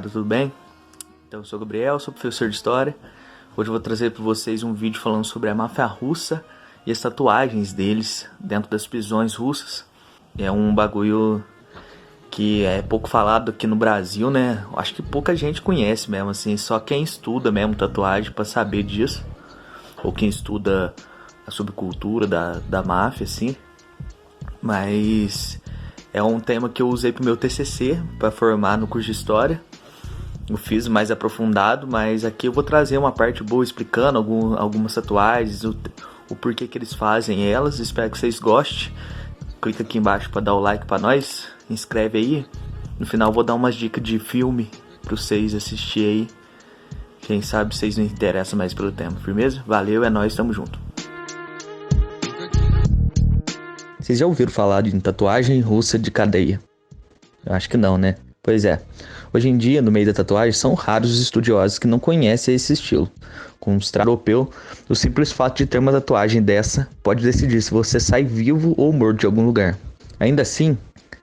galera, tudo bem? Então, eu sou o Gabriel, sou professor de História. Hoje eu vou trazer para vocês um vídeo falando sobre a máfia russa e as tatuagens deles dentro das prisões russas. É um bagulho que é pouco falado aqui no Brasil, né? Acho que pouca gente conhece mesmo, assim. Só quem estuda mesmo tatuagem para saber disso. Ou quem estuda a subcultura da máfia, assim. Mas é um tema que eu usei pro meu TCC para formar no curso de História. Eu fiz mais aprofundado, mas aqui eu vou trazer uma parte boa explicando algumas tatuagens, o porquê que eles fazem elas. Espero que vocês gostem. Clica aqui embaixo para dar o like para nós. Inscreve aí. No final eu vou dar umas dicas de filme para vocês assistir aí. Quem sabe vocês não interessam mais pelo tema. Firmeza? Valeu, é nóis, tamo junto. Vocês já ouviram falar de tatuagem russa de cadeia? Eu acho que não, né? Pois é. Hoje em dia, no meio da tatuagem, são raros os estudiosos que não conhecem esse estilo. Com o europeu, o simples fato de ter uma tatuagem dessa pode decidir se você sai vivo ou morto de algum lugar. Ainda assim,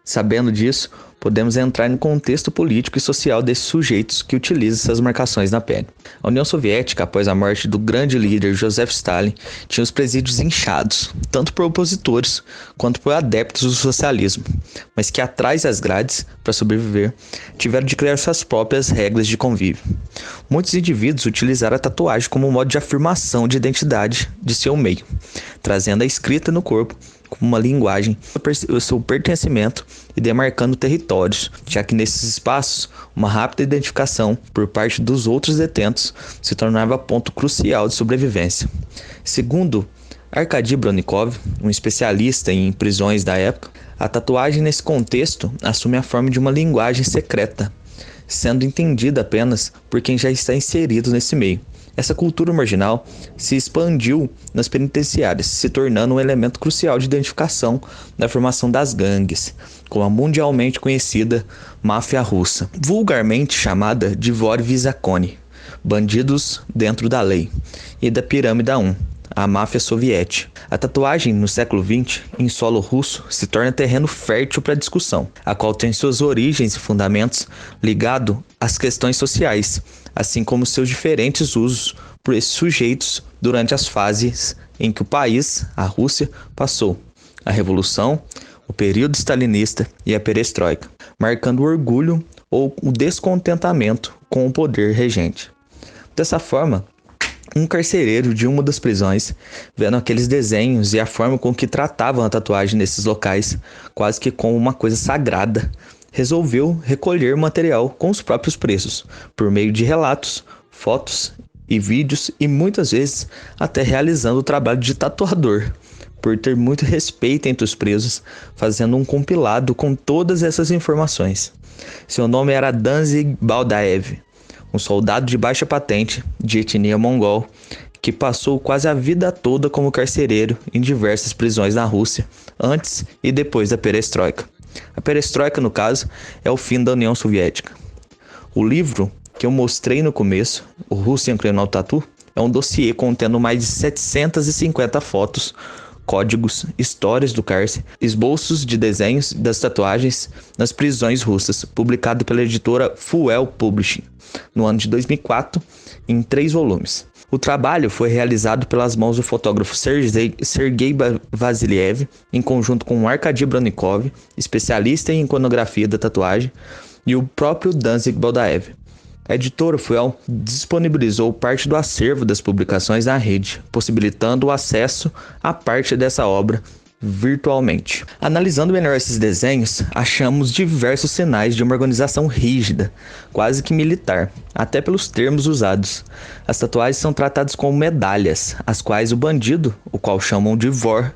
sabendo disso, podemos entrar no contexto político e social desses sujeitos que utilizam essas marcações na pele. A União Soviética, após a morte do grande líder Joseph Stalin, tinha os presídios inchados, tanto por opositores quanto por adeptos do socialismo, mas que atrás das grades, para sobreviver, tiveram de criar suas próprias regras de convívio. Muitos indivíduos utilizaram a tatuagem como um modo de afirmação de identidade de seu meio, trazendo a escrita no corpo como uma linguagem, o seu pertencimento e demarcando territórios, já que nesses espaços, uma rápida identificação por parte dos outros detentos se tornava ponto crucial de sobrevivência. Segundo Arkady Bronnikov, um especialista em prisões da época, a tatuagem nesse contexto assume a forma de uma linguagem secreta, sendo entendida apenas por quem já está inserido nesse meio. Essa cultura marginal se expandiu nas penitenciárias, se tornando um elemento crucial de identificação na formação das gangues, como a mundialmente conhecida máfia russa, vulgarmente chamada de Vore Zakoni, bandidos dentro da lei, e da Pirâmide 1, a máfia soviética. A tatuagem no século XX, em solo russo, se torna terreno fértil para discussão, a qual tem suas origens e fundamentos ligados às questões sociais, assim como seus diferentes usos por esses sujeitos durante as fases em que o país, a Rússia, passou: a Revolução, o período stalinista e a perestroika, marcando o orgulho ou o descontentamento com o poder regente. Dessa forma, um carcereiro de uma das prisões, vendo aqueles desenhos e a forma com que tratavam a tatuagem nesses locais, quase que como uma coisa sagrada, resolveu recolher material com os próprios preços, por meio de relatos, fotos e vídeos, e muitas vezes até realizando o trabalho de tatuador, por ter muito respeito entre os presos, fazendo um compilado com todas essas informações. Seu nome era Danzig Baldaev, um soldado de baixa patente, de etnia mongol, que passou quase a vida toda como carcereiro em diversas prisões na Rússia, antes e depois da perestroika. A perestroika, no caso, é o fim da União Soviética. O livro que eu mostrei no começo, o Russian Criminal Tattoo, é um dossiê contendo mais de 750 fotos, códigos, histórias do cárcere, esboços de desenhos das tatuagens nas prisões russas, publicado pela editora Fuel Publishing, no ano de 2004, em 3 volumes. O trabalho foi realizado pelas mãos do fotógrafo Sergei Vasiliev, em conjunto com Arkady Bronnikov, especialista em iconografia da tatuagem, e o próprio Danzig Baldaev. A editora Fuel disponibilizou parte do acervo das publicações na rede, possibilitando o acesso a parte dessa obra virtualmente. Analisando melhor esses desenhos, achamos diversos sinais de uma organização rígida, quase que militar, até pelos termos usados. As tatuagens são tratadas como medalhas, as quais o bandido, o qual chamam de Vor,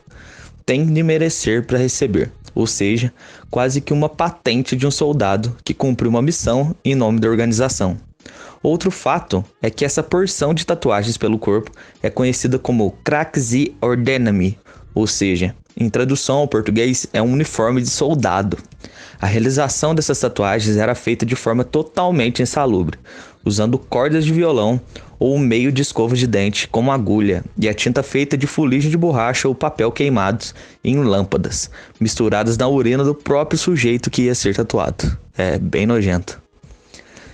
tem de merecer para receber, ou seja, quase que uma patente de um soldado que cumpriu uma missão em nome da organização. Outro fato é que essa porção de tatuagens pelo corpo é conhecida como Krakzy Ordenami, ou seja, em tradução ao português, é um uniforme de soldado. A realização dessas tatuagens era feita de forma totalmente insalubre, usando cordas de violão ou um meio de escova de dente como agulha e a tinta feita de fuligem de borracha ou papel queimados em lâmpadas, misturadas na urina do próprio sujeito que ia ser tatuado. É bem nojento.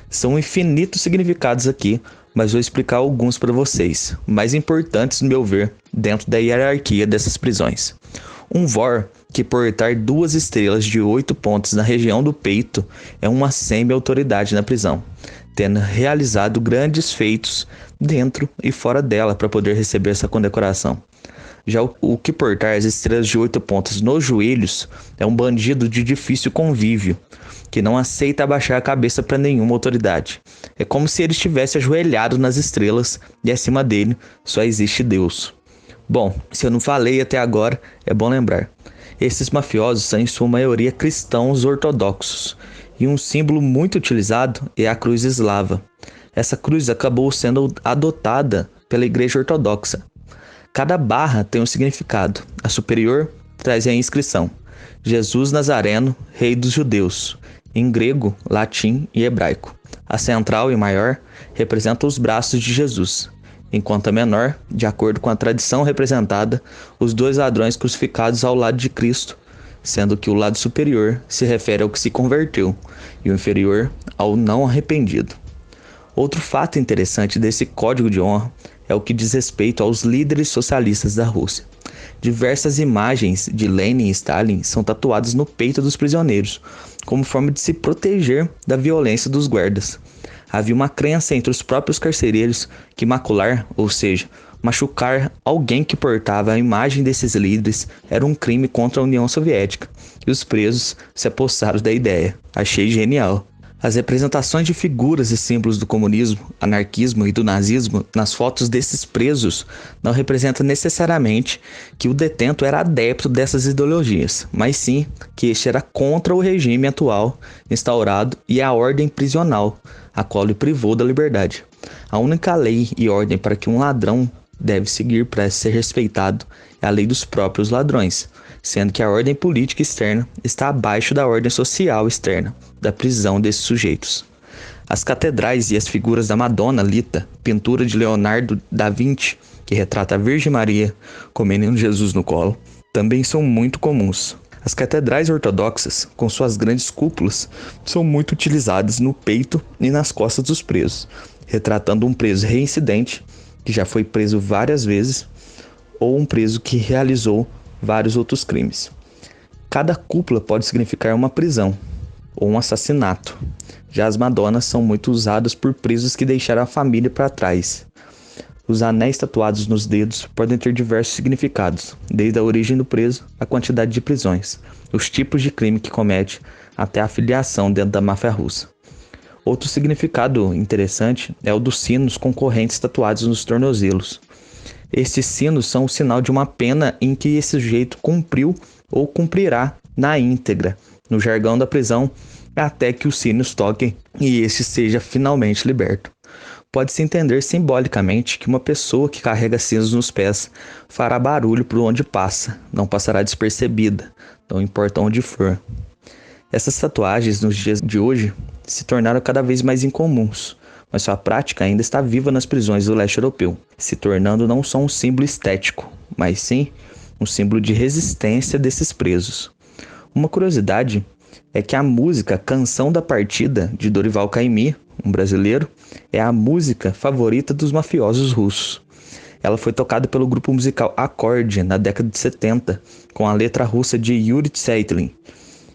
São infinitos significados aqui, mas vou explicar alguns para vocês, mais importantes no meu ver, dentro da hierarquia dessas prisões. Um VOR que portar 2 estrelas de 8 pontos na região do peito é uma semi-autoridade na prisão, tendo realizado grandes feitos dentro e fora dela para poder receber essa condecoração. Já o que portar as estrelas de 8 pontos nos joelhos é um bandido de difícil convívio, que não aceita abaixar a cabeça para nenhuma autoridade. É como se ele estivesse ajoelhado nas estrelas e acima dele só existe Deus. Bom, se eu não falei até agora, é bom lembrar. Esses mafiosos são em sua maioria cristãos ortodoxos, e um símbolo muito utilizado é a cruz eslava. Essa cruz acabou sendo adotada pela Igreja Ortodoxa. Cada barra tem um significado. A superior traz a inscrição: Jesus Nazareno, Rei dos Judeus, em grego, latim e hebraico. A central e maior representa os braços de Jesus, enquanto a menor, de acordo com a tradição representada, os 2 ladrões crucificados ao lado de Cristo, sendo que o lado superior se refere ao que se converteu e o inferior ao não arrependido. Outro fato interessante desse código de honra é o que diz respeito aos líderes socialistas da Rússia. Diversas imagens de Lenin e Stalin são tatuadas no peito dos prisioneiros, como forma de se proteger da violência dos guardas. Havia uma crença entre os próprios carcereiros que macular, ou seja, machucar alguém que portava a imagem desses líderes era um crime contra a União Soviética, e os presos se apossaram da ideia. Achei genial. As representações de figuras e símbolos do comunismo, anarquismo e do nazismo nas fotos desses presos não representam necessariamente que o detento era adepto dessas ideologias, mas sim que este era contra o regime atual instaurado e a ordem prisional, a qual lhe privou da liberdade. A única lei e ordem para que um ladrão deve seguir para ser respeitado é a lei dos próprios ladrões, sendo que a ordem política externa está abaixo da ordem social externa, da prisão desses sujeitos. As catedrais e as figuras da Madonna Lita, pintura de Leonardo da Vinci, que retrata a Virgem Maria com o menino Jesus no colo, também são muito comuns. As catedrais ortodoxas, com suas grandes cúpulas, são muito utilizadas no peito e nas costas dos presos, retratando um preso reincidente, que já foi preso várias vezes, ou um preso que realizou vários outros crimes. Cada cúpula pode significar uma prisão ou um assassinato. Já as Madonas são muito usadas por presos que deixaram a família para trás. Os anéis tatuados nos dedos podem ter diversos significados, desde a origem do preso, a quantidade de prisões, os tipos de crime que comete, até a filiação dentro da máfia russa. Outro significado interessante é o dos sinos com correntes tatuados nos tornozelos. Estes sinos são o sinal de uma pena em que esse sujeito cumpriu ou cumprirá na íntegra, no jargão da prisão, até que os sinos toquem e este seja finalmente liberto. Pode-se entender simbolicamente que uma pessoa que carrega sinos nos pés fará barulho por onde passa, não passará despercebida, não importa onde for. Essas tatuagens nos dias de hoje se tornaram cada vez mais incomuns, mas sua prática ainda está viva nas prisões do leste europeu, se tornando não só um símbolo estético, mas sim um símbolo de resistência desses presos. Uma curiosidade é que a música Canção da Partida, de Dorival Caymmi, um brasileiro, é a música favorita dos mafiosos russos. Ela foi tocada pelo grupo musical Acorde na década de 70, com a letra russa de Yuri Tseitlin,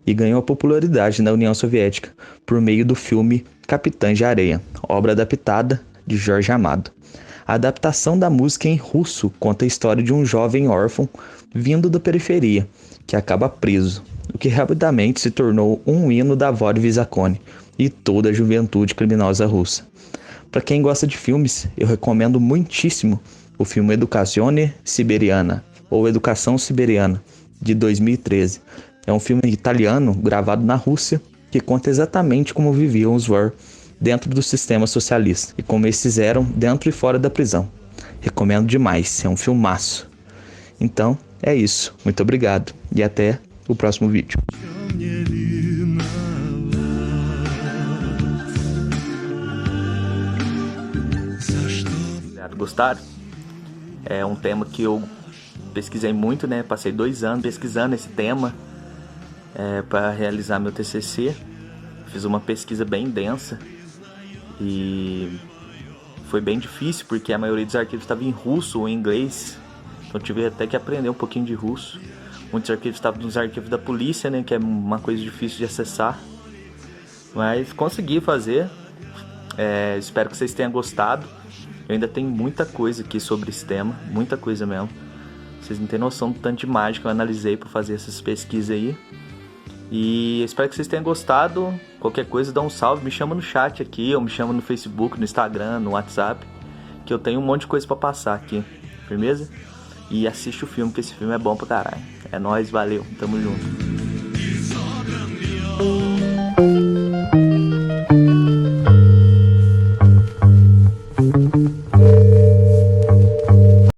e ganhou popularidade na União Soviética por meio do filme Capitães de Areia, obra adaptada de Jorge Amado. A adaptação da música em russo conta a história de um jovem órfão vindo da periferia, que acaba preso, o que rapidamente se tornou um hino da Vodevil Zakone e toda a juventude criminosa russa. Para quem gosta de filmes, eu recomendo muitíssimo o filme Educazione Siberiana, ou Educação Siberiana, de 2013. É um filme italiano gravado na Rússia que conta exatamente como viviam os VOR dentro do sistema socialista e como esses eram dentro e fora da prisão. Recomendo demais, é um filmaço. Então, é isso. Muito obrigado e até o próximo vídeo. Gostaram? É um tema que eu pesquisei muito, né? Passei 2 anos pesquisando esse tema para realizar meu TCC. Fiz uma pesquisa bem densa E foi bem difícil porque a maioria dos arquivos estava em russo ou em inglês. Então eu tive até que aprender um pouquinho de russo. Muitos arquivos estavam nos arquivos da polícia, né, que é uma coisa difícil de acessar. Mas consegui fazer. Espero que vocês tenham gostado. Eu ainda tenho muita coisa aqui sobre esse tema, muita coisa mesmo. Vocês não têm noção do tanto de mágica que eu analisei para fazer essas pesquisas aí. E espero que vocês tenham gostado. Qualquer coisa, dá um salve, me chama no chat aqui, ou me chama no Facebook, no Instagram, no WhatsApp, que eu tenho um monte de coisa pra passar aqui, firmeza? E assiste o filme, que esse filme é bom pra caralho. É nóis, valeu, tamo junto.